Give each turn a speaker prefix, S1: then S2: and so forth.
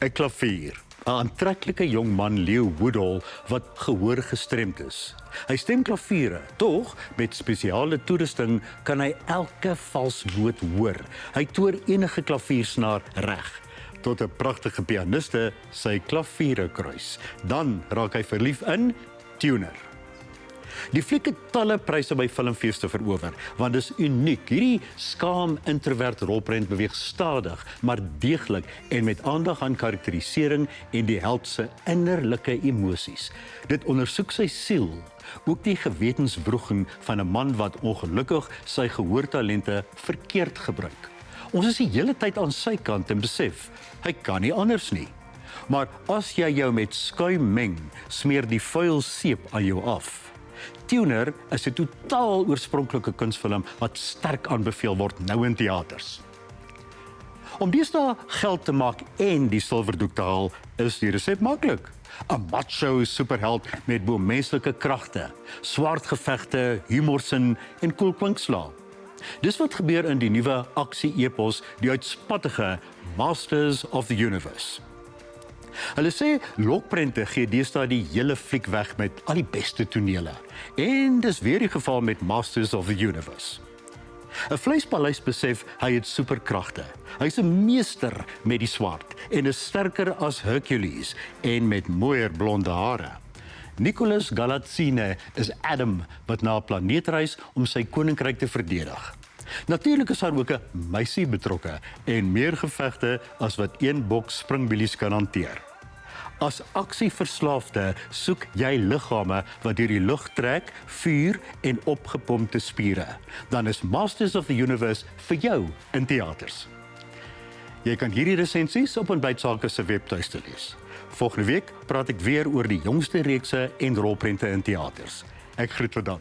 S1: 'n klavier. 'n Aantreklike jong man, Leo Woodall, wat gehoorgestremd is. Hy stem klaviere, tog met spesiale toerusting kan hy elke valsnoot hoor. Hy toer enige klaviersnaar reg. Tot 'n pragtige pianiste sy klaviere kruis. Dan raak hy verlief in Tuner. Die fliek het talle pryse by filmfeeste verower, want dis uniek. Hierdie skaam introvert rolprent beweeg stadig, maar deeglik en met aandag aan karakterisering en die held se innerlike emosies. Dit ondersoek sy siel, ook die gewetenswroging van 'n man wat ongelukkig sy gehoortalente verkeerd gebruik. Ons is die hele tyd aan sy kant en besef, hy kan nie anders nie. Maar as jy jou met skuim meng, smeer die vuil seep aan jou af. Tuner is 'n totaal oorspronklike kunsfilm wat sterk aanbeveel word nou in teaters. Om deesdae geld te maak en die silwerdoek te haal, is die resep maklik. 'n macho superheld met bomenslike kragte, swaardgevegte, humorsin en cool kwinkslae. Dis wat gebeur in die nuwe aksie-epos, die uitspattige Masters of the Universe. Hulle sê lokprente gee deesdae die hele fliek weg met al die beste tonele. En dis weer die geval met Masters of the Universe. 'n Vleispaleis besef hy het superkragte. Hy's 'n meester met die swaard en is sterker as Hercules en met mooier blonde hare. Nicholas Galatzine is Adam wat na 'n planeet reis om sy koninkryk te verdedig. Natuurlik is daar ook 'n meisie betrokke en meer gevegte as wat een boks springbilies kan hanteer. As aksieverslaafde soek jy liggame wat deur die lug trek, vuur en opgepompte spiere. Dan is Masters of the Universe vir jou in teaters. Jy kan hierdie resensies op Ontbytsake se webtuiste lees. Volgende week praat ek weer oor die jongste reekse en rolprente in teaters. Ek groet tot dan.